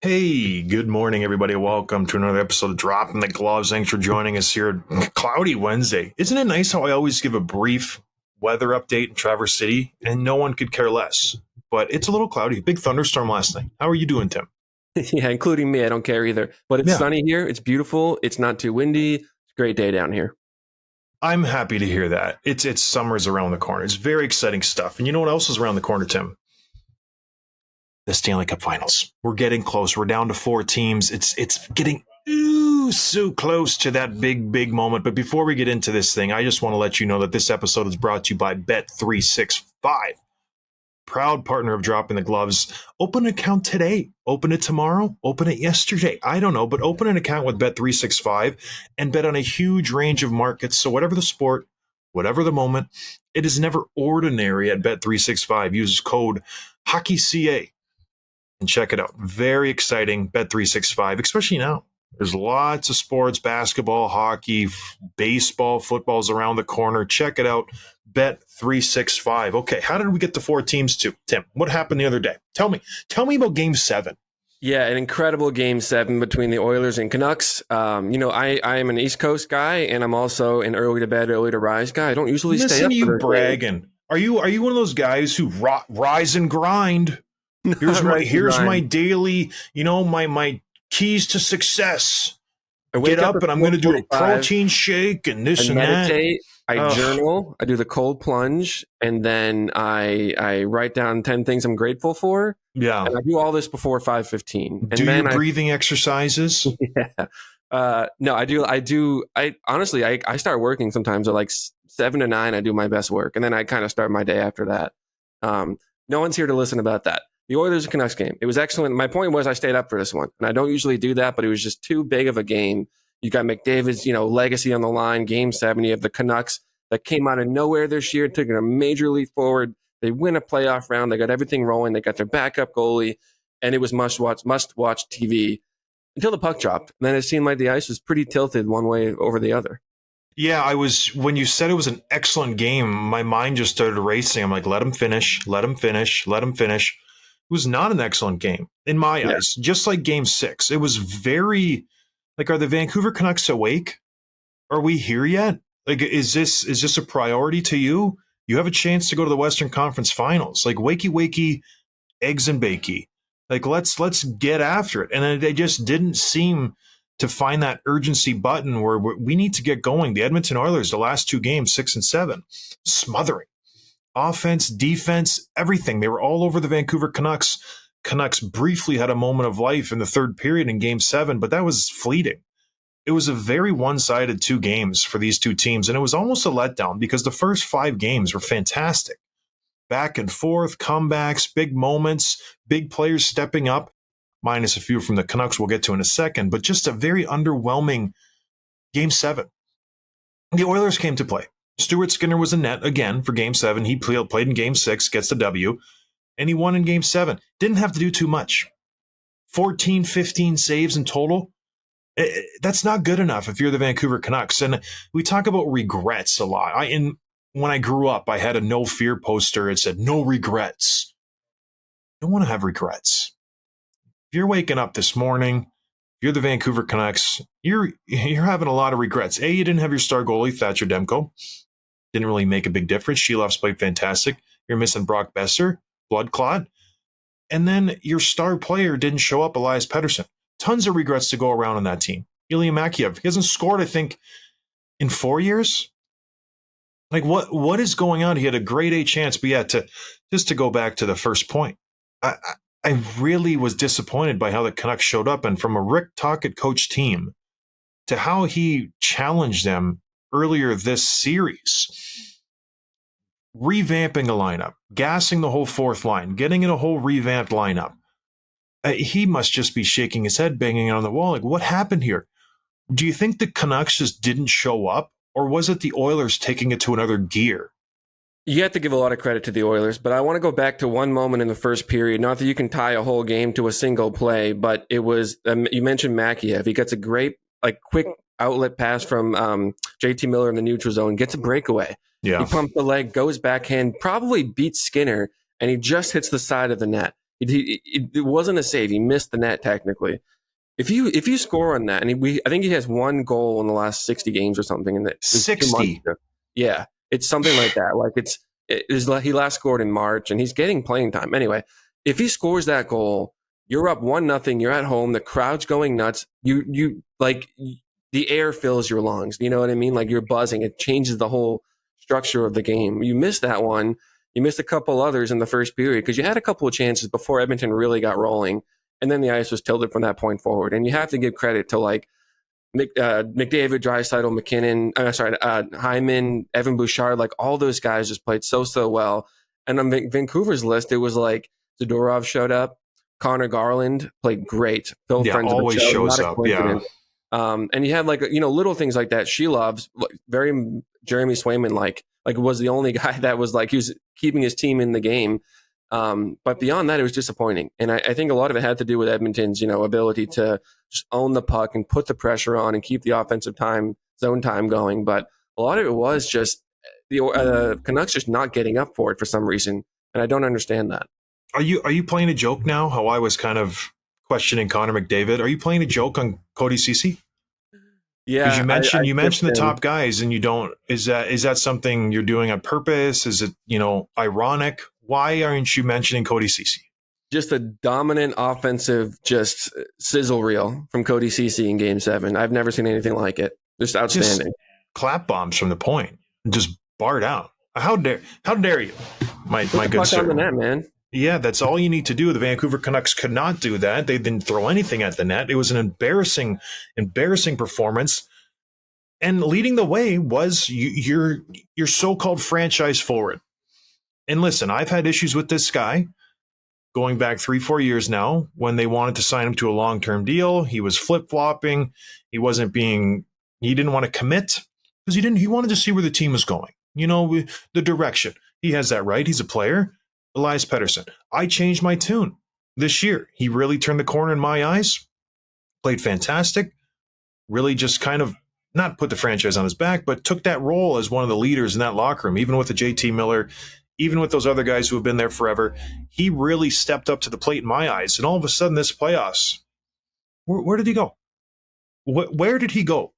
Hey, good morning, everybody. Welcome to another episode of Dropping the Gloves. Thanks for joining us here. Cloudy Wednesday. Isn't it nice how I always give a brief weather update in Traverse City and no one could care less? But it's a little cloudy. Big thunderstorm last night. How are you doing, Tim? Yeah, including me. I don't care either. But it's Yeah. sunny here. It's beautiful. It's not too windy. It's a great day down here. I'm happy to hear that. It's summer's around the corner. It's very exciting stuff. And you know what else is around the corner, Tim? The Stanley Cup Finals. We're getting close. We're down to 4 teams. It's getting so close to that big moment. But before we get into this thing, I just want to let you know that this episode is brought to you by Bet365. Proud partner of Dropping the Gloves. Open an account today. Open it tomorrow. Open it yesterday. I don't know, but open an account with Bet365 and bet on a huge range of markets. So whatever the sport, whatever the moment, it is never ordinary at Bet365. Use code HOCKEYCA and check it out. Very exciting, Bet365, especially now. There's lots of sports, basketball, hockey, baseball, football's around the corner. Check it out, Bet365. Okay, how did we get to 4 teams to? Tim, what happened the other day? Tell me about Game 7. Yeah, an incredible Game 7 between the Oilers and Canucks. I am an East Coast guy, and I'm also an early to bed, early to rise guy. I don't usually stay up Listen to for you bragging. games. Are you one of those guys who rise and grind? Here's my daily, my keys to success. I wake Get up and I'm going to do a 4:45, protein shake and this I and meditate, that. I journal, I do the cold plunge, and then I write down 10 things I'm grateful for. Yeah. And I do all this before 5:15. Do your breathing exercises? Yeah. No, I do. I honestly, I start working sometimes at like 7 to 9. I do my best work, and then I kind of start my day after that. No one's here to listen about that. The Oilers and Canucks game. It was excellent. My point was I stayed up for this one, and I don't usually do that, but it was just too big of a game. You got McDavid's, legacy on the line. Game 7. You have the Canucks that came out of nowhere this year, taking a major leap forward. They win a playoff round. They got everything rolling. They got their backup goalie, and it was must watch TV until the puck dropped. And then it seemed like the ice was pretty tilted one way over the other. Yeah, when you said it was an excellent game, my mind just started racing. I'm like, let him finish, let him finish, let him finish. It was not an excellent game in my eyes, just like Game 6. It was very, are the Vancouver Canucks awake? Are we here yet? Is this a priority to you? You have a chance to go to the Western Conference Finals. Wakey, eggs and bakey. Let's get after it. And they just didn't seem to find that urgency button where we need to get going. The Edmonton Oilers, the last 2 games, 6 and 7, smothering. Offense, defense, everything. They were all over the Vancouver Canucks. Canucks briefly had a moment of life in the third period in Game 7, but that was fleeting. It was a very one-sided 2 games for these 2 teams, and it was almost a letdown because the first 5 games were fantastic. Back and forth, comebacks, big moments, big players stepping up, minus a few from the Canucks we'll get to in a second, but just a very underwhelming Game 7. The Oilers came to play. Stuart Skinner was in net again for Game 7. He played in Game 6, gets the W, and he won in Game 7. Didn't have to do too much. 14, 15 saves in total. That's not good enough if you're the Vancouver Canucks. And we talk about regrets a lot. When I grew up, I had a no fear poster. It said, no regrets. I don't want to have regrets. If you're waking up this morning, you're the Vancouver Canucks, you're having a lot of regrets. A, you didn't have your star goalie, Thatcher Demko. Didn't really make a big difference. Sheloff's played fantastic. You're missing Brock Besser, blood clot. And then your star player didn't show up, Elias Pettersson. Tons of regrets to go around on that team. Ilya Makiev, he hasn't scored, I think, in 4 years. What is going on? He had a grade A chance, but yeah, to go back to the first point, I really was disappointed by how the Canucks showed up, and from a Rick Tocchet coach team to how he challenged them earlier this series, revamping a lineup, gassing the whole fourth line, getting in a whole revamped lineup. He must just be shaking his head, banging it on the wall. What happened here? Do you think the Canucks just didn't show up, or was it the Oilers taking it to another gear? You have to give a lot of credit to the Oilers, but I want to go back to one moment in the first period. Not that you can tie a whole game to a single play, but it was, you mentioned Makiev. He gets a great, quick outlet pass from JT Miller in the neutral zone, gets a breakaway. Yeah. He pumps the leg, goes backhand, probably beats Skinner, and he just hits the side of the net. It wasn't a save. He missed the net technically. If you score on that, and I think he has one goal in the last 60 games or something. In 60. Yeah, it's something like that. Like he last scored in March, and he's getting playing time anyway. If he scores that goal, you're up 1-0. You're at home. The crowd's going nuts. You like the air fills your lungs. You know what I mean? Like you're buzzing. It changes the whole structure of the game. You missed that one. You missed a couple others in the first period because you had a couple of chances before Edmonton really got rolling. And then the ice was tilted from that point forward. And you have to give credit to like McDavid, Draisaitl, McKinnon, Hyman, Evan Bouchard, like all those guys just played so well. And on Vancouver's list, it was like Zadorov showed up, Connor Garland played great. Phil Friends always shows up. Yeah. And you had like little things like that. She loves very Jeremy Swayman like was the only guy that was like he was keeping his team in the game. But beyond that, it was disappointing. And I think a lot of it had to do with Edmonton's, ability to just own the puck and put the pressure on and keep the offensive zone time going. But a lot of it was just the Canucks just not getting up for it for some reason. And I don't understand that. Are you playing a joke now? How I was kind of questioning Connor McDavid. Are you playing a joke on Cody Ceci? Yeah, because you mentioned the top guys, and you don't. Is that something you're doing on purpose? Is it ironic? Why aren't you mentioning Cody Ceci? Just a dominant offensive, just sizzle reel from Cody Ceci in Game 7. I've never seen anything like it. Just outstanding. Just clap bombs from the point, just barred out. How dare you, my good sir? On the net, man. Yeah, that's all you need to do. The Vancouver Canucks could not do that. They didn't throw anything at the net. It was an embarrassing performance. And leading the way was your so-called franchise forward. And listen, I've had issues with this guy going back 3-4 years now when they wanted to sign him to a long-term deal. He was flip-flopping. He didn't want to commit because he wanted to see where the team was going. The direction. He has that right. He's a player. Elias Pettersson. I changed my tune this year. He really turned the corner in my eyes. Played fantastic. Really just kind of not put the franchise on his back, but took that role as one of the leaders in that locker room, even with the JT Miller, even with those other guys who have been there forever. He really stepped up to the plate in my eyes. And all of a sudden, this playoffs, where did he go? Where did he go?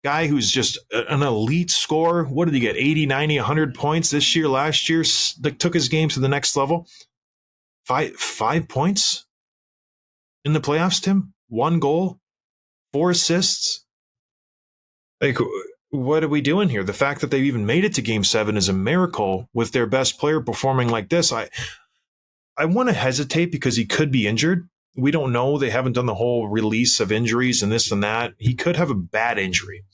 Guy who's just an elite scorer. What did he get? 80, 90, 100 points this year, last year? Took his game to the next level. Five points in the playoffs, Tim? 1 goal, 4 assists. Like, what are we doing here? The fact that they've even made it to Game 7 is a miracle with their best player performing like this. I want to hesitate because he could be injured. We don't know. They haven't done the whole release of injuries and this and that. He could have a bad injury.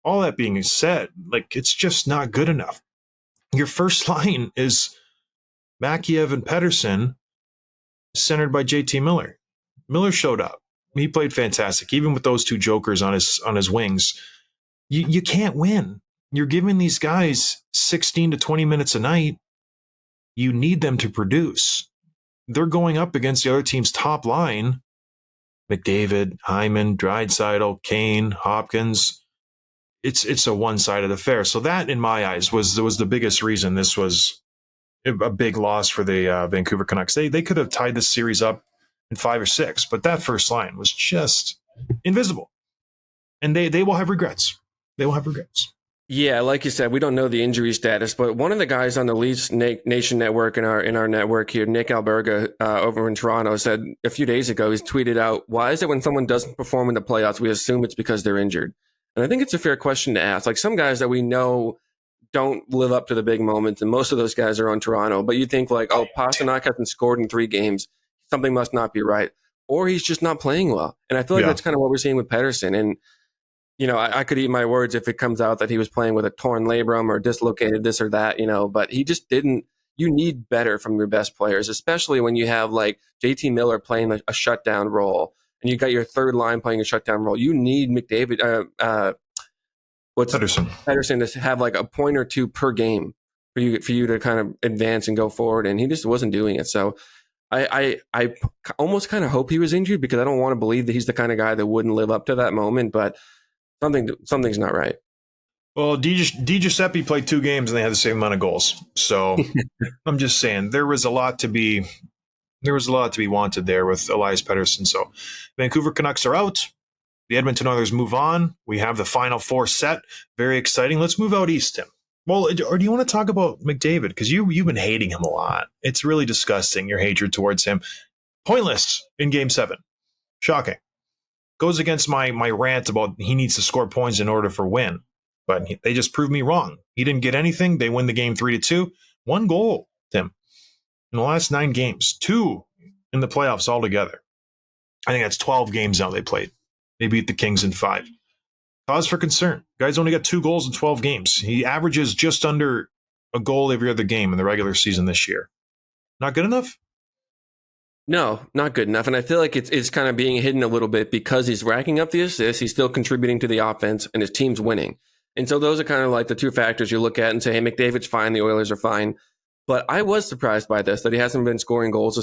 All that being said, it's just not good enough. Your first line is Makiev and Pettersson, centered by JT Miller. Miller showed up. He played fantastic, even with those two jokers on his wings. You can't win. You're giving these guys 16 to 20 minutes a night. You need them to produce. They're going up against the other team's top line. McDavid, Hyman, Draisaitl, Kane, Hopkins. It's a one-sided affair. So that, in my eyes, was the biggest reason this was a big loss for the Vancouver Canucks. They could have tied this series up in 5 or 6, but that first line was just invisible. And they will have regrets. They will have regrets. Yeah, like you said, we don't know the injury status, but one of the guys on the Leafs Nation Network in our network here, Nick Alberga, over in Toronto, said a few days ago, he's tweeted out, "Why is it when someone doesn't perform in the playoffs, we assume it's because they're injured?" And I think it's a fair question to ask. Like some guys that we know don't live up to the big moments, and most of those guys are on Toronto. But you think Pastrnak hasn't scored in 3 games, something must not be right, or he's just not playing well. And I feel like that's kind of what we're seeing with Pettersson. And I could eat my words if it comes out that he was playing with a torn labrum or dislocated this or that, but he just didn't. You need better from your best players, especially when you have like JT Miller playing a shutdown role and you got your third line playing a shutdown role. You need McDavid, Pettersson to have like a point or 2 per game for you to kind of advance and go forward. And he just wasn't doing it. So I almost kind of hope he was injured because I don't want to believe that he's the kind of guy that wouldn't live up to that moment, but something's not right. Well, Di Giuseppe played 2 games and they had the same amount of goals. So I'm just saying there was a lot to be there was a lot to be wanted there with Elias Pettersson. So Vancouver Canucks are out. The Edmonton Oilers move on. We have the Final Four set. Very exciting. Let's move out east, Tim. Well, or do you want to talk about McDavid? Because you've been hating him a lot. It's really disgusting, your hatred towards him. Pointless in Game 7. Shocking. Goes against my rant about he needs to score points in order for win. But they just proved me wrong. He didn't get anything. They win the game 3-2. 1 goal, Tim, in the last 9 games. 2 in the playoffs altogether. I think that's 12 games now they played. They beat the Kings in 5. Cause for concern. Guy's only got 2 goals in 12 games. He averages just under a goal every other game in the regular season this year. Not good enough? No, not good enough. And I feel like it's kind of being hidden a little bit because he's racking up the assists. He's still contributing to the offense and his team's winning. And so those are kind of like the 2 factors you look at and say, hey, McDavid's fine. The Oilers are fine. But I was surprised by this, that he hasn't been scoring goals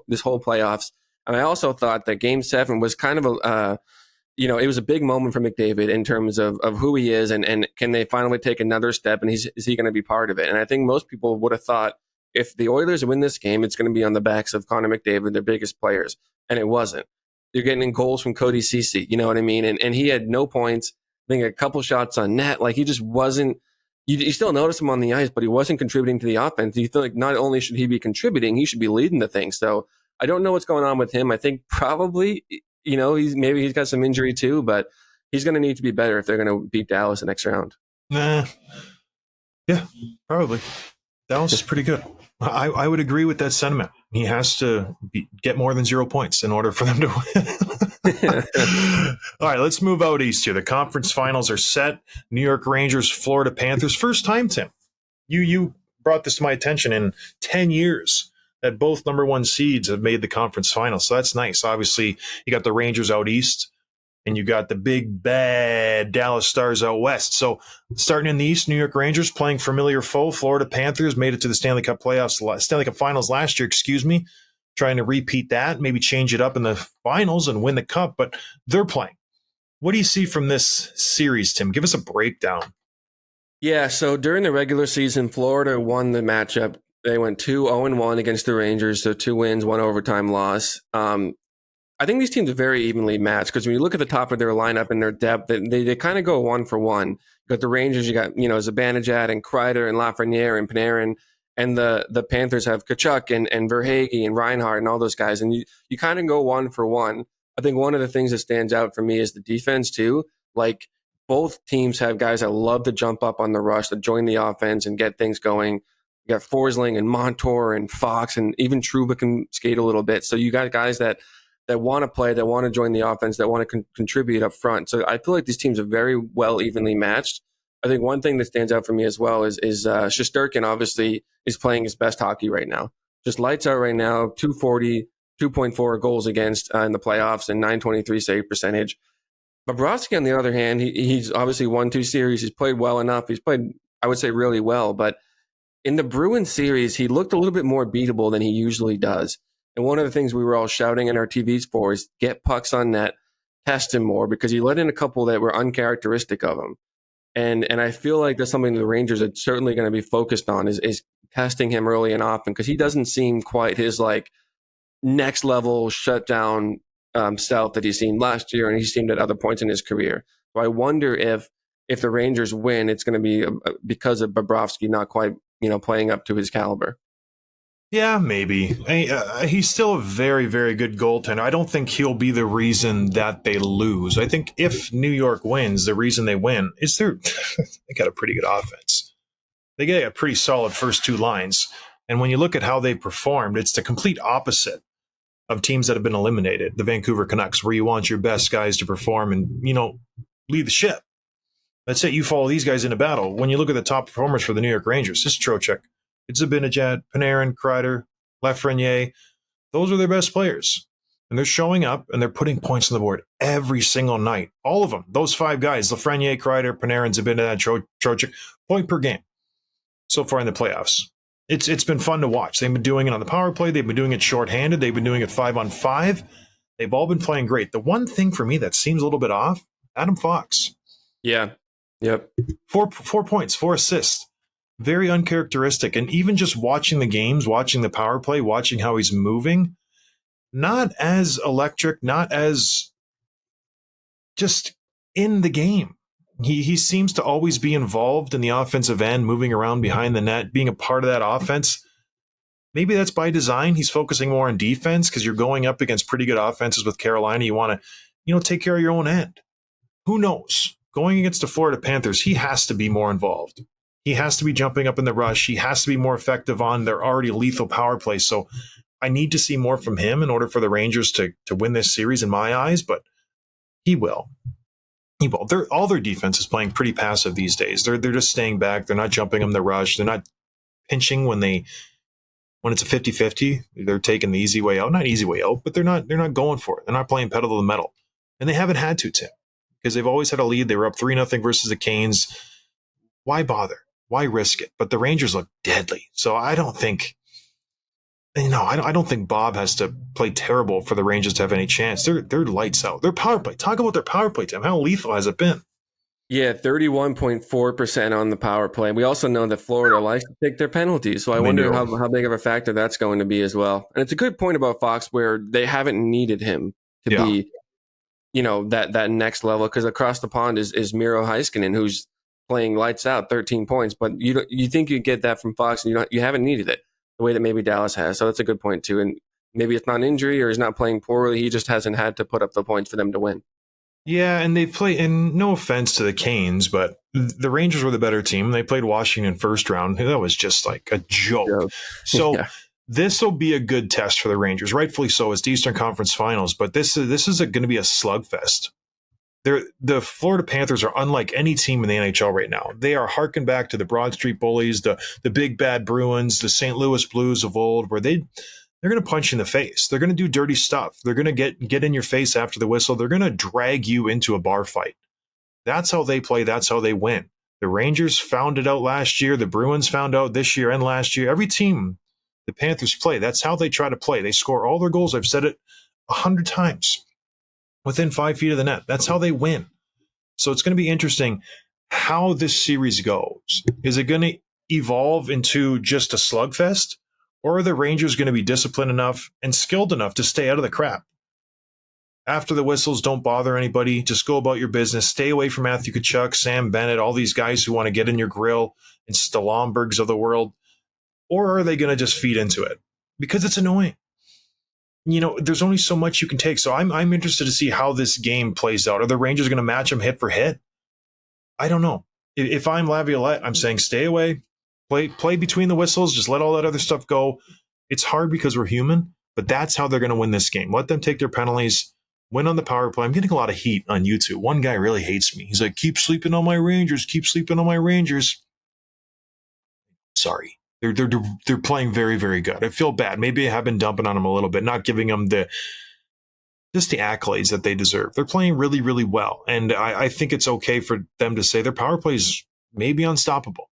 this whole playoffs. And I also thought that Game 7 was kind of it was a big moment for McDavid in terms of who he is and can they finally take another step and is he going to be part of it? And I think most people would have thought if the Oilers win this game, it's going to be on the backs of Connor McDavid, their biggest players. And it wasn't. You're getting goals from Cody Ceci, you know what I mean? And he had no points. I think a couple shots on net. Like he just wasn't, you still notice him on the ice, but he wasn't contributing to the offense. You feel like not only should he be contributing, he should be leading the thing. So I don't know what's going on with him. I think probably, he's got some injury too, but he's going to need to be better if they're going to beat Dallas the next round. Yeah, probably. Dallas is pretty good. I would agree with that sentiment. He has to get more than 0 points in order for them to win. All right, let's move out east here. The conference finals are set. New York Rangers, Florida Panthers. First time, Tim. You brought this to my attention in 10 years that both number 1 seeds have made the conference finals. So that's nice. Obviously, you got the Rangers out east, and you got the big, bad Dallas Stars out west. So starting in the east, New York Rangers playing familiar foe. Florida Panthers made it to the Stanley Cup finals last year, trying to repeat that, maybe change it up in the finals and win the cup, but they're playing. What do you see from this series, Tim? Give us a breakdown. Yeah, so during the regular season, Florida won the matchup. They went 2-0-1 against the Rangers, so 2 wins, 1 overtime loss. I think these teams are very evenly matched because when you look at the top of their lineup and their depth, they kind of go 1 for 1. You got the Rangers, you got Zibanejad and Kreider and Lafreniere and Panarin, and the Panthers have Tkachuk and Verhaeghe and Reinhart and all those guys, and you kind of go 1 for 1. I think one of the things that stands out for me is the defense too. Like both teams have guys that love to jump up on the rush, to join the offense and get things going. You got Forsling and Montour and Fox, and even Trouba can skate a little bit. So you got guys that want to play, that want to join the offense, that want to contribute up front. So I feel like these teams are very well evenly matched. I think one thing that stands out for me as well is Shesterkin obviously is playing his best hockey right now. Just lights out right now, 240, 2.4 goals against in the playoffs and 923 save percentage. Bobrovsky, on the other hand, he's obviously won 2 series. He's played well enough. He's played, I would say, really well. But in the Bruins series, he looked a little bit more beatable than he usually does. And one of the things we were all shouting in our TVs for is get pucks on net, test him more, because he let in a couple that were uncharacteristic of him. And I feel like that's something the Rangers are certainly going to be focused on is testing him early and often, because he doesn't seem quite his like next level shutdown self that he's seen last year and he's seen at other points in his career. So I wonder if the Rangers win, it's going to be because of Bobrovsky not quite playing up to his caliber. Yeah, maybe. He's still a very, very good goaltender. I don't think he'll be the reason that they lose. I think if New York wins, the reason they win is they got a pretty good offense. They get a pretty solid first 2 lines. And when you look at how they performed, it's the complete opposite of teams that have been eliminated. The Vancouver Canucks, where you want your best guys to perform and, lead the ship. That's it. You follow these guys into battle. When you look at the top performers for the New York Rangers, it's Trocheck, it's Zibanejad, Panarin, Kreider, Lafreniere. Those are their best players. And they're showing up and they're putting points on the board every single night. All of them. Those 5 guys, Lafreniere, Kreider, Panarin, Zibanejad, Trocheck, point per game so far in the playoffs. It's been fun to watch. They've been doing it on the power play. They've been doing it shorthanded. They've been doing it 5-on-5. They've all been playing great. The one thing for me that seems a little bit off, Adam Fox. Yeah. Yep. 4 points, 4 assists. Very uncharacteristic. And even just watching the games, watching the power play, watching how he's moving, not as electric, not as just in the game. He seems to always be involved in the offensive end, moving around behind the net, being a part of that offense. Maybe that's by design. He's focusing more on defense because you're going up against pretty good offenses with Carolina. You want to, take care of your own end. Who knows? Going against the Florida Panthers, he has to be more involved. He has to be jumping up in the rush. He has to be more effective on their already lethal power play. So I need to see more from him in order for the Rangers to win this series in my eyes, but he will. All their defense is playing pretty passive these days. They're just staying back. They're not jumping them the rush. They're not pinching when it's a 50-50. They're taking the easy way out. Not easy way out, but they're not going for it. They're not playing pedal to the metal. And they haven't had to, Tim, because they've always had a lead. They were up 3-0 versus the Canes. Why bother? Why risk it? But the Rangers look deadly. So I don't think Bob has to play terrible for the Rangers to have any chance. They're lights out. Their power play. Talk about their power play, Tim. How lethal has it been? Yeah, 31.4% on the power play. We also know that Florida likes to take their penalties, so I wonder how big of a factor that's going to be as well. And it's a good point about Fox where they haven't needed him to be, that next level, because across the pond is Miro Heiskanen, who's playing lights out, 13 points. But you think you get that from Fox, and you haven't needed it the way that maybe Dallas has. So that's a good point too. And maybe it's not an injury or he's not playing poorly. He just hasn't had to put up the points for them to win. Yeah, and they play, and no offense to the Canes, but the Rangers were the better team. They played Washington first round. That was just like a joke. So This will be a good test for the Rangers, rightfully so. It's the Eastern Conference Finals, but this is going to be a slugfest. The Florida Panthers are unlike any team in the NHL right now. They are harking back to the Broad Street Bullies, the big bad Bruins, the St. Louis Blues of old, where they're going to punch you in the face. They're going to do dirty stuff. They're going to get in your face after the whistle. They're going to drag you into a bar fight. That's how they play. That's how they win. The Rangers found it out last year. The Bruins found out this year and last year. Every team the Panthers play, that's how they try to play. They score all their goals. I've said it 100 times. Within 5 feet of the net. That's how they win. So it's going to be interesting how this series goes. Is it going to evolve into just a slugfest? Or are the Rangers going to be disciplined enough and skilled enough to stay out of the crap? After the whistles, don't bother anybody. Just go about your business. Stay away from Matthew Tkachuk, Sam Bennett, all these guys who want to get in your grill, and Stalombergs of the world. Or are they going to just feed into it? Because it's annoying. There's only so much you can take. So I'm interested to see how this game plays out. Are the Rangers going to match them hit for hit? I don't know. If I'm Laviolette, I'm saying stay away, play between the whistles, just let all that other stuff go. It's hard because we're human, but that's how they're going to win this game. Let them take their penalties, win on the power play. I'm getting a lot of heat on YouTube. One guy really hates me. He's like, keep sleeping on my Rangers, keep sleeping on my Rangers. Sorry. They're playing very, very good. I feel bad. Maybe I have been dumping on them a little bit, not giving them the accolades that they deserve. They're playing really, really well. And I think it's okay for them to say their power play is maybe unstoppable.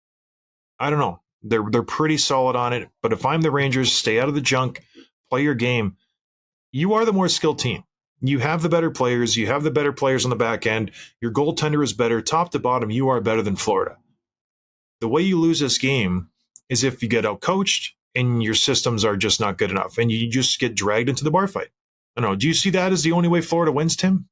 I don't know. They're pretty solid on it. But if I'm the Rangers, stay out of the junk, play your game. You are the more skilled team. You have the better players. You have the better players on the back end. Your goaltender is better. Top to bottom, you are better than Florida. The way you lose this game is if you get outcoached and your systems are just not good enough and you just get dragged into the bar fight. I don't know. Do you see that as the only way Florida wins, Tim?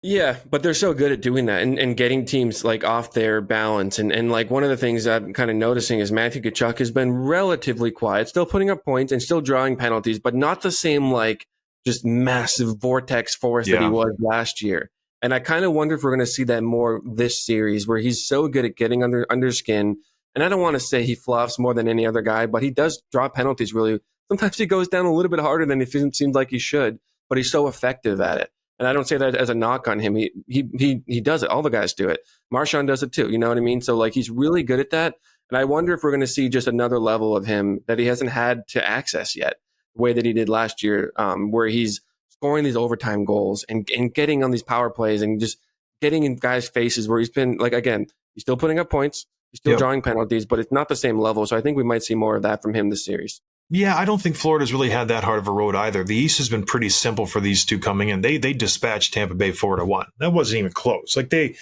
Yeah, but they're so good at doing that and getting teams like off their balance. And like one of the things I'm kind of noticing is Matthew Tkachuk has been relatively quiet, still putting up points and still drawing penalties, but not the same like just massive vortex force that he was last year. And I kind of wonder if we're going to see that more this series where he's so good at getting under skin. And I don't want to say he fluffs more than any other guy, but he does draw penalties really. Sometimes he goes down a little bit harder than it seems like he should, but he's so effective at it. And I don't say that as a knock on him. He does it. All the guys do it. Marchand does it too. You know what I mean? So like he's really good at that. And I wonder if we're going to see just another level of him that he hasn't had to access yet, the way that he did last year, where he's scoring these overtime goals and getting on these power plays and just getting in guys' faces where he's been like, again, he's still putting up points. He's still drawing penalties, but it's not the same level. So I think we might see more of that from him this series. Yeah, I don't think Florida's really had that hard of a road either. The East has been pretty simple for these two coming in. They dispatched Tampa Bay 4-1. That wasn't even close. Like they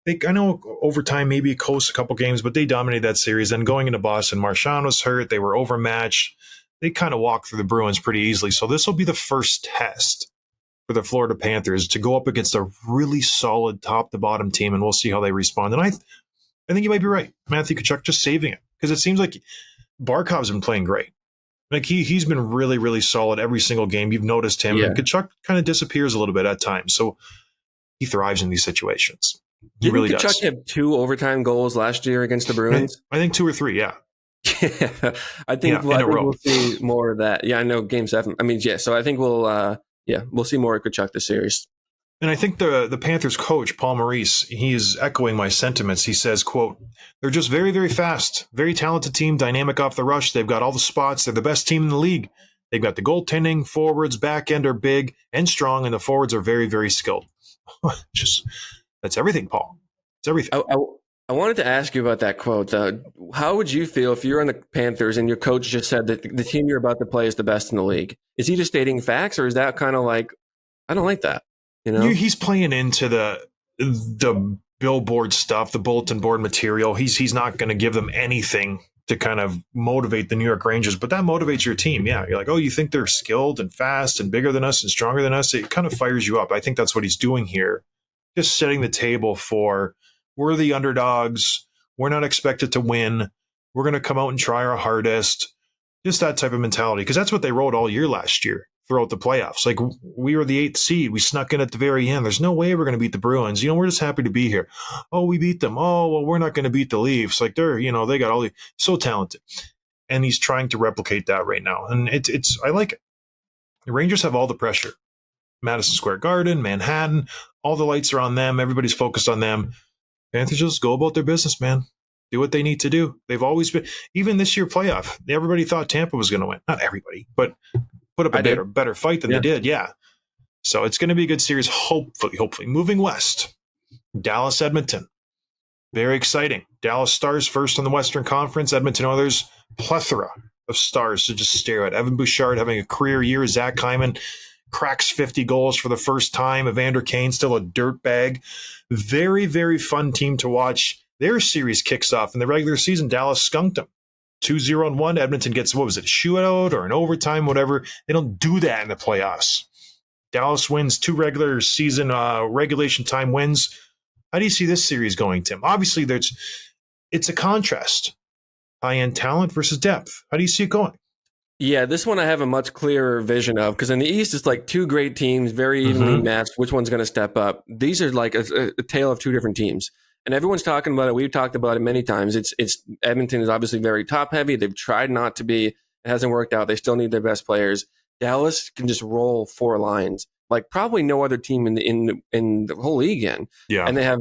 I know overtime maybe close a couple games, but they dominated that series. Then going into Boston, Marchand was hurt. They were overmatched. they kind of walk through the Bruins pretty easily. So this will be the first test for the Florida Panthers to go up against a really solid top to bottom team, and we'll see how they respond. And I think you might be right. Matthew Tkachuk just saving it, because it seems like Barkov's been playing great. Like he's been really, really solid every single game. You've noticed him. Yeah. And Tkachuk kind of disappears a little bit at times. So he thrives in these situations. He really Tkachuk does. have 2 overtime goals last year against the Bruins? I think 2 or 3, yeah. Yeah, I think we'll see more of that. Yeah, I know Game 7. I mean, yeah, so I think we'll see more of Tkachuk this series. And I think the Panthers coach, Paul Maurice, he is echoing my sentiments. He says, quote, "They're just very, very fast, very talented team, dynamic off the rush. They've got all the spots. They're the best team in the league. They've got the goaltending, forwards, back end are big and strong, and the forwards are very, very skilled." That's everything, Paul. It's everything. I wanted to ask you about that quote. How would you feel if you're on the Panthers and your coach just said that the team you're about to play is the best in the league? Is he just stating facts, or is that kind of like, I don't like that? You know, he's playing into the billboard stuff, the bulletin board material. He's not going to give them anything to kind of motivate the New York Rangers, but that motivates your team. Yeah, you're like, oh, you think they're skilled and fast and bigger than us and stronger than us? It kind of fires you up. I think that's what he's doing here, just setting the table for, we're the underdogs. We're not expected to win. We're going to come out and try our hardest. Just that type of mentality, because that's what they wrote all year last year throughout the playoffs. Like, we were the 8th seed. We snuck in at the very end. There's no way we're going to beat the Bruins. We're just happy to be here. Oh, we beat them. Oh, well, we're not going to beat the Leafs. Like, they're, they got all the so talented. And he's trying to replicate that right now. And it's I like it. The Rangers have all the pressure. Madison Square Garden, Manhattan, all the lights are on them. Everybody's focused on them. Panthers just go about their business, man. Do what they need to do. They've always been, even this year playoff, everybody thought Tampa was going to win. Not everybody, but put up a better fight than they did. Yeah. So it's going to be a good series, hopefully. Moving west, Dallas, Edmonton. Very exciting. Dallas Stars first in the Western Conference. Edmonton Oilers, plethora of stars to just stare at. Evan Bouchard having a career year. Zach Hyman cracks 50 goals for the first time. Evander Kane still a dirtbag. Very, very fun team to watch. Their series kicks off in the regular season. Dallas skunked them. 2-0-1. Edmonton gets, a shootout or an overtime, whatever. They don't do that in the playoffs. Dallas wins 2 regular season regulation time wins. How do you see this series going, Tim? Obviously, it's a contrast. High-end talent versus depth. How do you see it going? Yeah, this one I have a much clearer vision of, because in the East, it's like 2 great teams, very evenly matched. Which one's going to step up? These are like a tale of 2 different teams. And everyone's talking about it. We've talked about it many times. It's Edmonton is obviously very top heavy. They've tried not to be. It hasn't worked out. They still need their best players. Dallas can just roll 4 lines like probably no other team in the whole league in. Yeah. And they have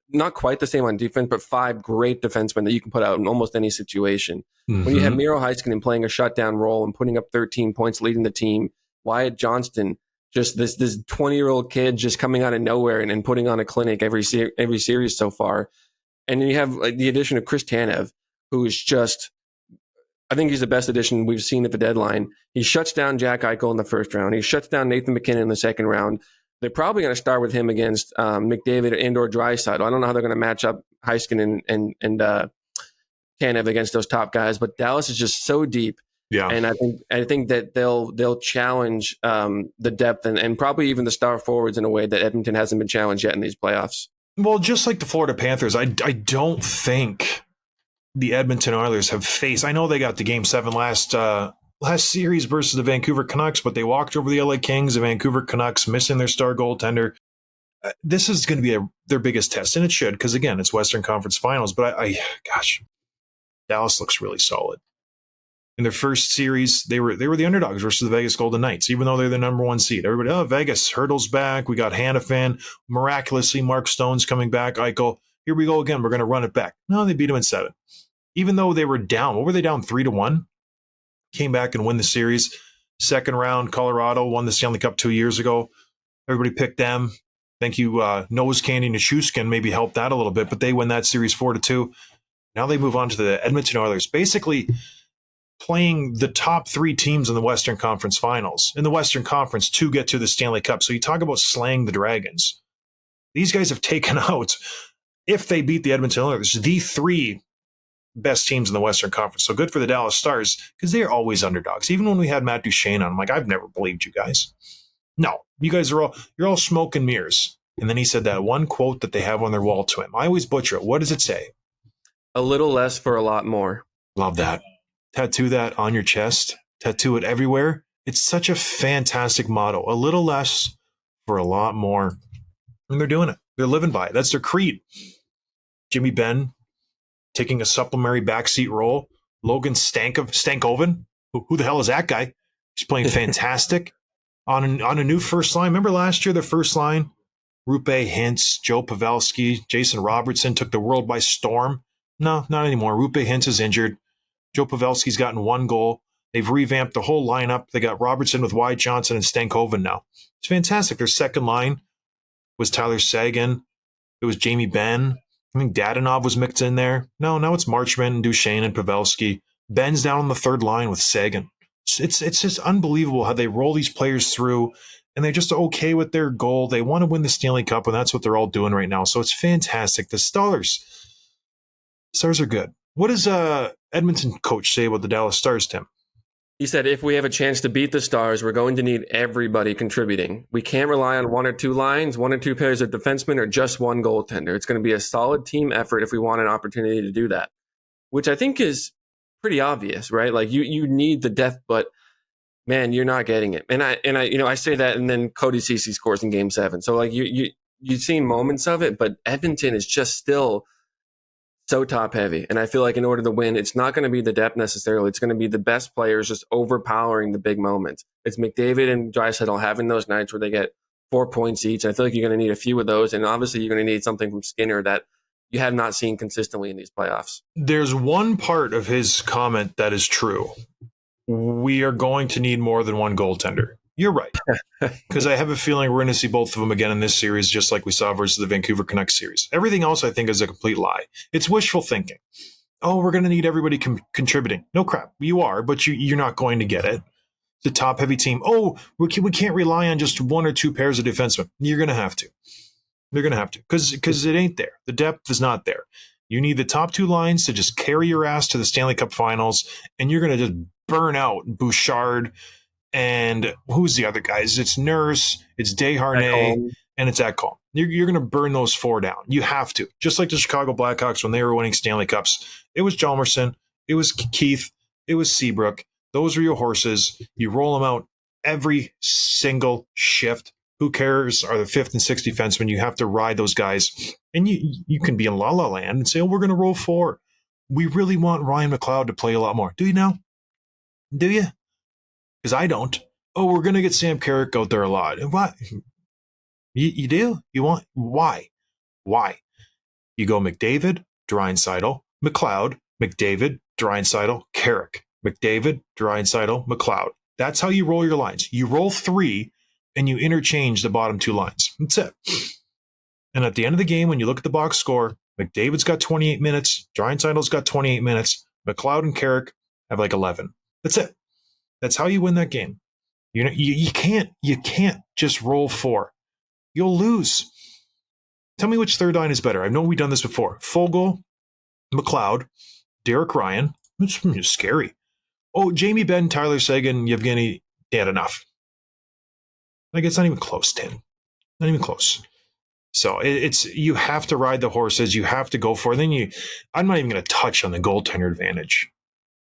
not quite the same on defense, but 5 great defensemen that you can put out in almost any situation. When you have Miro Heiskanen playing a shutdown role and putting up 13 points, leading the team, Wyatt Johnston, just this 20-year-old kid just coming out of nowhere and putting on a clinic every series so far. And then you have like the addition of Chris Tanev, who is just, I think he's the best addition we've seen at the deadline. He shuts down Jack Eichel in the first round. He shuts down Nathan MacKinnon in the second round. They're probably going to start with him against McDavid and/or Draisaitl. I don't know how they're going to match up Heiskanen and Tanev against those top guys, but Dallas is just so deep. Yeah, and I think that they'll challenge the depth and probably even the star forwards in a way that Edmonton hasn't been challenged yet in these playoffs. Well, just like the Florida Panthers, I don't think the Edmonton Oilers have faced. I know they got the Game 7 last series versus the Vancouver Canucks, but they walked over the LA Kings. The Vancouver Canucks missing their star goaltender. This is going to be their biggest test, and it should, because again, it's Western Conference Finals. But gosh, Dallas looks really solid. In their first series, they were the underdogs versus the Vegas Golden Knights, even though they're the number 1 seed. Everybody, Vegas, Hurdle's back. We got Hanifin. Miraculously, Mark Stone's coming back. Eichel, here we go again. We're going to run it back. No, they beat them in 7. Even though they were down, what were they down 3-1? Came back and win the series. Second round, Colorado won the Stanley Cup 2 years ago. Everybody picked them. Thank you, Nose Candy Nichushkin maybe helped that a little bit, but they win that series 4-2. Now they move on to the Edmonton Oilers, basically playing the top 3 teams in the Western Conference Finals, in the Western Conference, to get to the Stanley Cup. So you talk about slaying the Dragons. These guys have taken out, if they beat the Edmonton Oilers, the 3 best teams in the Western Conference. So good for the Dallas Stars because they're always underdogs. Even when we had Matt Duchene on, I'm like, I've never believed you guys. No, you guys you're all smoke and mirrors. And then he said that one quote that they have on their wall to him. I always butcher it. What does it say? A little less for a lot more. Love that. Tattoo that on your chest. Tattoo it everywhere. It's such a fantastic motto. A little less for a lot more. And they're doing it. They're living by it. That's their creed. Jimmy Benn taking a supplementary backseat role. Logan Stankoven. Who the hell is that guy? He's playing fantastic on a new first line. Remember last year, the first line? Rupe Hintz, Joe Pavelski, Jason Robertson took the world by storm. No, not anymore. Rupe Hintz is injured. Joe Pavelski's gotten 1 goal. They've revamped the whole lineup. They got Robertson with Wyatt Johnson and Stankoven now. It's fantastic. Their second line was Tyler Seguin. It was Jamie Benn. I think Dadonov was mixed in there. No, now it's Marchment and Duchene and Pavelski. Ben's down on the third line with Seguin. It's just unbelievable how they roll these players through, and they're just okay with their goal. They want to win the Stanley Cup, and that's what they're all doing right now. So it's fantastic. The Stars are good. What does Edmonton coach say about the Dallas Stars, Tim? He said, if we have a chance to beat the Stars, we're going to need everybody contributing. We can't rely on 1 or 2 lines, 1 or 2 pairs of defensemen, or just 1 goaltender. It's going to be a solid team effort if we want an opportunity to do that, which I think is pretty obvious, right? Like you need the depth, but man, you're not getting it. And I say that, and then Cody Ceci scores in Game 7. So like you've seen moments of it, but Edmonton is just still so top heavy. And I feel like in order to win, it's not going to be the depth necessarily. It's going to be the best players just overpowering the big moments. It's McDavid and Draisaitl having those nights where they get 4 points each. I feel like you're going to need a few of those. And obviously you're going to need something from Skinner that you have not seen consistently in these playoffs. There's one part of his comment that is true. We are going to need more than 1 goaltender. You're right. Because I have a feeling we're going to see both of them again in this series, just like we saw versus the Vancouver Canucks series. Everything else, I think, is a complete lie. It's wishful thinking. Oh, we're going to need everybody contributing. No crap. You are, but you're not going to get it. The top-heavy team. Oh, we can't rely on just 1 or 2 pairs of defensemen. You're going to have to. They're going to have to. Because it ain't there. The depth is not there. You need the top 2 lines to just carry your ass to the Stanley Cup Finals, and you're going to just burn out Bouchard. And who's the other guys? It's Nurse, it's Desharnais, and it's Ekholm. You're going to burn those 4 down. You have to. Just like the Chicago Blackhawks when they were winning Stanley Cups. It was Hjalmarsson. It was Keith. It was Seabrook. Those are your horses. You roll them out every single shift. Who cares? Are the 5th and 6th defensemen? You have to ride those guys. And you can be in La La Land and say, oh, we're going to roll 4. We really want Ryan McLeod to play a lot more. Do you now? Do you? Because I don't. Oh, we're going to get Sam Carrick out there a lot. What? You do? You want? Why? You go McDavid, Draisaitl, McLeod, McDavid, Draisaitl, Carrick, McDavid, Draisaitl, McLeod. That's how you roll your lines. You roll 3, and you interchange the bottom 2 lines. That's it. And at the end of the game, when you look at the box score, McDavid's got 28 minutes, Draisaitl's got 28 minutes, McLeod and Carrick have like 11. That's it. That's how you win that game. You can't just roll 4. You'll lose. Tell me which third line is better. I know we've done this before. Foegele, McLeod, Derek Ryan. It's scary. Oh, Jamie Benn, Tyler Seguin, Yevgeny Dadonov. Like, it's not even close, Tim. Not even close. So it's you have to ride the horses. You have to go for it. Then I'm not even going to touch on the goaltender advantage.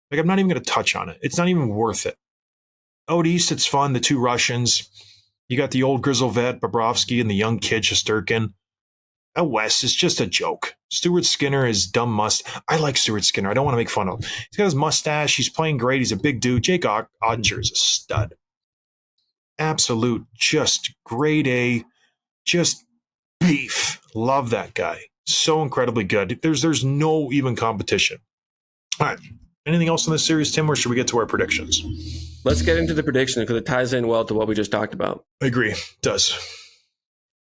Like, I'm not even going to touch on it. It's not even worth it. Out east, it's fun. The 2 Russians. You got the old grizzle vet, Bobrovsky, and the young kid, Shesterkin. Out west, it's just a joke. Stuart Skinner is dumb I like Stuart Skinner. I don't want to make fun of him. He's got his mustache. He's playing great. He's a big dude. Jake Ottinger is a stud. Absolute, just grade A, just beef. Love that guy. So incredibly good. There's no even competition. All right. Anything else in this series, Tim, or should we get to our predictions? Let's get into the predictions because it ties in well to what we just talked about. I agree. It does.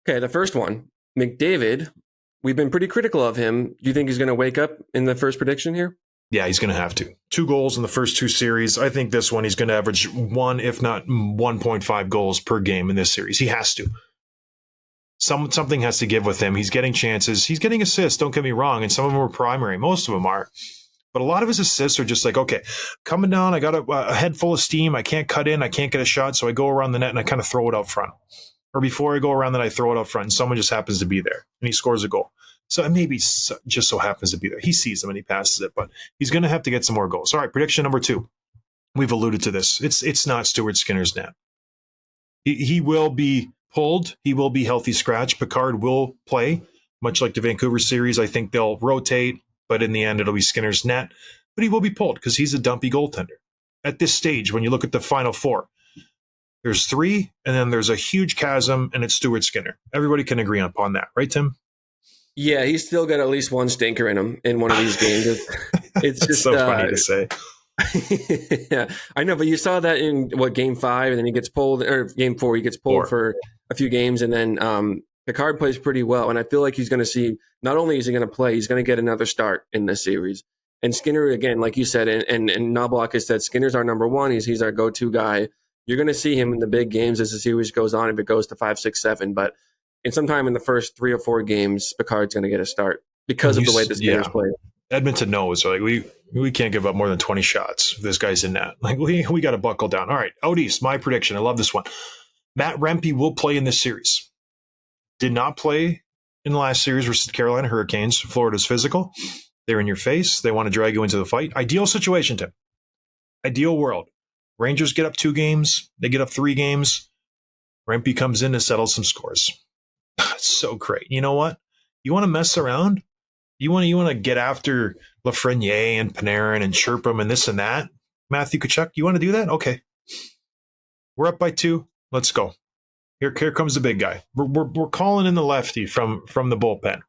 Okay, the first one. McDavid, we've been pretty critical of him. Do you think he's going to wake up in the first prediction here? Yeah, he's going to have to. 2 goals in the first 2 series. I think this one he's going to average 1, if not 1.5 goals per game in this series. He has to. Something has to give with him. He's getting chances. He's getting assists, don't get me wrong, and some of them are primary. Most of them are. but a lot of his assists are just like, okay, coming down, I got a head full of steam, I can't cut in, I can't get a shot, so I go around the net and I kind of throw it out front. Or before I go around that, I throw it out front and someone just happens to be there and he scores a goal. So it maybe just so happens to be there. He sees them and he passes it, but he's going to have to get some more goals. All right, prediction number 2. We've alluded to this. It's not Stuart Skinner's net. He will be pulled. He will be healthy scratch. Picard will play, much like the Vancouver series. I think they'll rotate, but in the end, it'll be Skinner's net. But he will be pulled because he's a dumpy goaltender. At this stage, when you look at the final 4, there's 3, and then there's a huge chasm, and it's Stuart Skinner. Everybody can agree upon that, right, Tim? Yeah, he's still got at least one stinker in him in one of these games. It's just so funny to say. Yeah, I know, but you saw that in game 5, and then he gets pulled, or game 4, he gets pulled for a few games, and then Picard plays pretty well, and I feel like he's going to see. Not only is he going to play, he's going to get another start in this series. And Skinner, again, like you said, and Knobloch has said, Skinner's our number 1. He's our go-to guy. You're going to see him in the big games as the series goes on, if it goes to 5, 6, 7. But in sometime in the first 3 or 4 games, Picard's going to get a start because of the way the Skinners play. Edmonton knows, like we can't give up more than 20 shots if this guy's in net. Like we got to buckle down. All right, out east, my prediction. I love this one. Matt Rempe will play in this series. Did not play in the last series versus the Carolina Hurricanes. Florida's physical. They're in your face. They want to drag you into the fight. Ideal situation, Tim. Ideal world. Rangers get up 2 games. They get up 3 games. Rempe comes in to settle some scores. It's so great. You know what? You want to mess around? You want to get after Lafreniere and Panarin and chirp them and this and that? Matthew Tkachuk, you want to do that? Okay. We're up by 2. Let's go. Here comes the big guy. We're calling in the lefty from the bullpen.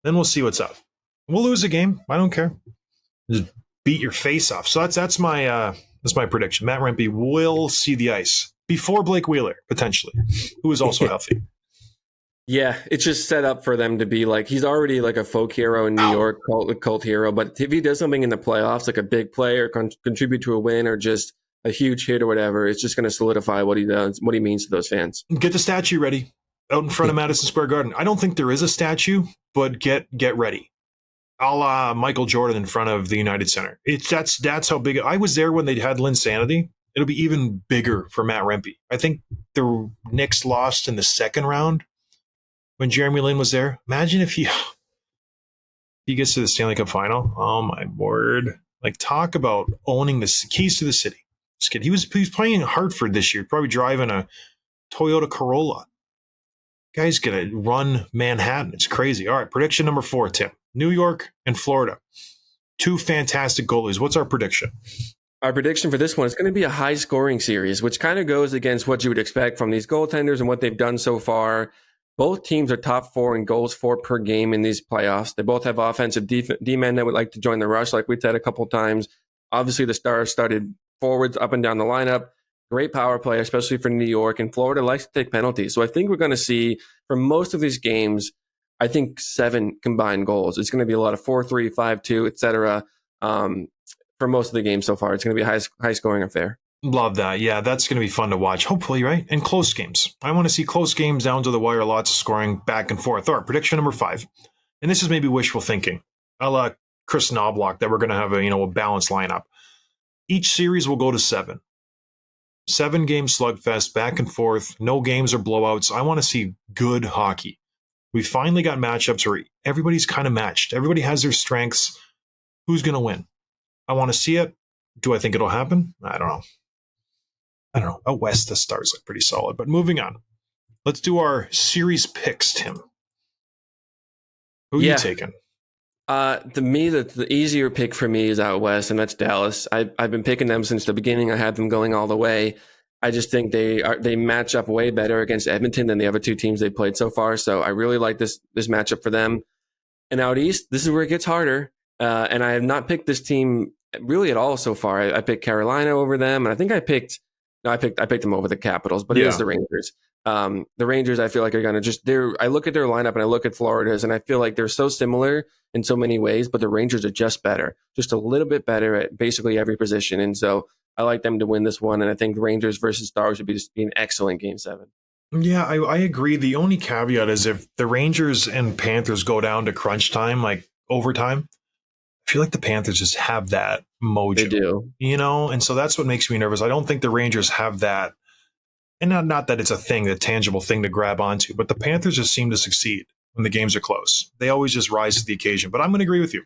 Then we'll see what's up. We'll lose a game. I don't care. Just beat your face off. So that's my prediction. Matt Rempe will see the ice before Blake Wheeler, potentially, who is also healthy. Yeah, it's just set up for them to be like, he's already like a folk hero in New York, cult hero. But if he does something in the playoffs, like a big play or contribute to a win or just a huge hit or whatever, it's just going to solidify what he does, what he means to those fans. Get the statue ready out in front of Madison Square Garden. I don't think there is a statue, but get ready. A la Michael Jordan in front of the United Center. That's how big. I was there when they had Linsanity. It'll be even bigger for Matt Rempe. I think the Knicks lost in the second round when Jeremy Lin was there. Imagine if he gets to the Stanley Cup final. Oh my word! Like, talk about owning the keys to the city. This kid, he was playing in Hartford this year, probably driving a Toyota Corolla. Guy's gonna run Manhattan. It's crazy. All right, prediction number 4, Tim. New York and Florida. 2 fantastic goalies. What's our prediction? Our prediction for this one is going to be a high-scoring series, which kind of goes against what you would expect from these goaltenders and what they've done so far. Both teams are top 4 in goals for per game in these playoffs. They both have offensive D-men that would like to join the rush, like we said a couple of times. Obviously, the Stars started forwards up and down the lineup. Great power play, especially for New York. And Florida likes to take penalties. So I think we're going to see, for most of these games, I think 7 combined goals. It's going to be a lot of 4-3, 5-2, etc. For most of the games so far. It's going to be a high-scoring affair. Love that. Yeah, that's going to be fun to watch. Hopefully, right? And close games. I want to see close games down to the wire, lots of scoring back and forth. All right, prediction number 5. And this is maybe wishful thinking. A la Chris Knobloch, that we're going to have a balanced lineup. Each series will go to 7. 7-game slugfest, back and forth. No games or blowouts. I want to see good hockey. We finally got matchups where everybody's kind of matched. Everybody has their strengths. Who's going to win? I want to see it. Do I think it'll happen? I don't know. Out west, the Stars look pretty solid. But moving on. Let's do our series picks, Tim. Who are you taking? The easier pick for me is out west, and that's Dallas. I've been picking them since the beginning. I had them going all the way. I just think they match up way better against Edmonton than the other 2 teams they played so far. So I really like this matchup for them. And out east, this is where it gets harder. And I have not picked this team really at all so far. I picked Carolina over them, and I think I picked them over the Capitals, but it is the Rangers. The Rangers, I feel like, are going to I look at their lineup and I look at Florida's, and I feel like they're so similar in so many ways, but the Rangers are just better, just a little bit better at basically every position. And so I like them to win this one, and I think Rangers versus Stars would be an excellent Game 7. Yeah, I agree. The only caveat is if the Rangers and Panthers go down to crunch time, like overtime, I I feel like the Panthers just have that mojo. They do. And so that's what makes me nervous. I don't think the Rangers have that. And not that it's a tangible thing to grab onto, but the Panthers just seem to succeed when the games are close. They always just rise to the occasion. But I'm going to agree with you.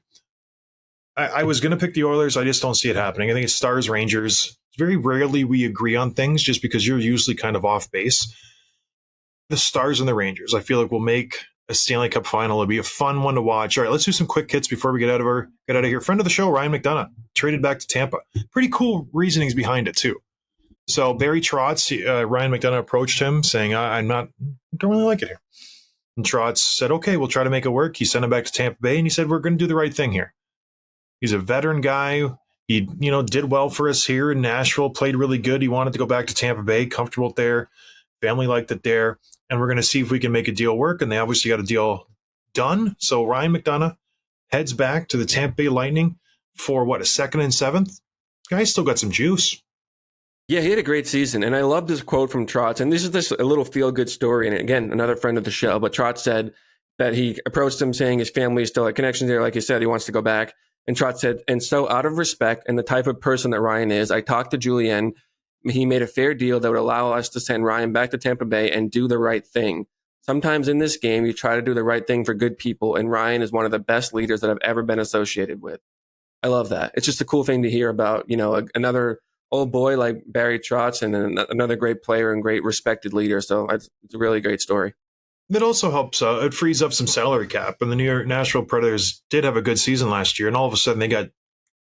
I was going to pick the Oilers. I just don't see it happening. I think it's Stars, Rangers. Very rarely we agree on things just because you're usually kind of off base. The Stars and the Rangers, I feel like, will make a Stanley Cup final. It'll be a fun one to watch. All right, let's do some quick hits before we get out of here. Friend of the show, Ryan McDonagh, traded back to Tampa. Pretty cool reasonings behind it, too. So Barry Trotz, Ryan McDonagh approached him saying, I don't really like it here. And Trotz said, okay, we'll try to make it work. He sent him back to Tampa Bay, and he said, we're going to do the right thing here. He's a veteran guy. He, did well for us here in Nashville, played really good. He wanted to go back to Tampa Bay, comfortable there. Family liked it there. And we're going to see if we can make a deal work. And they obviously got a deal done. So Ryan McDonagh heads back to the Tampa Bay Lightning for, a second and seventh? Guy's still got some juice. Yeah, he had a great season. And I love this quote from Trotz. And this is a little feel-good story. And again, another friend of the show. But Trotz said that he approached him saying his family is still at connections there. Like you said, he wants to go back. And Trotz said, and so out of respect and the type of person that Ryan is, I talked to Julien. He made a fair deal that would allow us to send Ryan back to Tampa Bay and do the right thing. Sometimes in this game, you try to do the right thing for good people. And Ryan is one of the best leaders that I've ever been associated with. I love that. It's just a cool thing to hear about, another old boy like Barry Trotz and another great player and great respected leader. So it's a really great story. It also helps. It frees up some salary cap. And the New York Nashville Predators did have a good season last year. And all of a sudden they got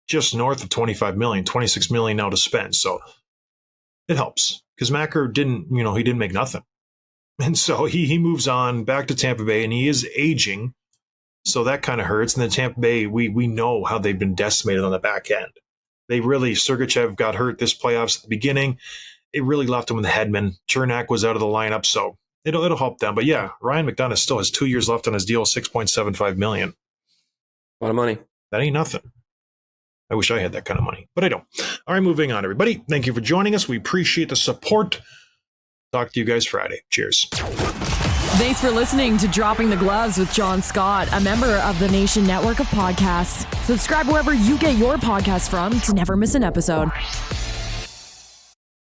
just north of $25 million, $26 million now to spend. So it helps because Macker didn't make nothing. And so he moves on back to Tampa Bay and he is aging. So that kind of hurts. And then Tampa Bay, we know how they've been decimated on the back end. Sergachev got hurt this playoffs at the beginning. It really left him with the Hedman. Chernak was out of the lineup. So it'll help them. But yeah, Ryan McDonagh still has 2 years left on his deal, $6.75 million. A lot of money. That ain't nothing. I wish I had that kind of money, but I don't. All right, moving on, everybody. Thank you for joining us. We appreciate the support. Talk to you guys Friday. Cheers. Thanks for listening to Dropping the Gloves with John Scott, a member of the Nation Network of Podcasts. Subscribe wherever you get your podcasts from to never miss an episode.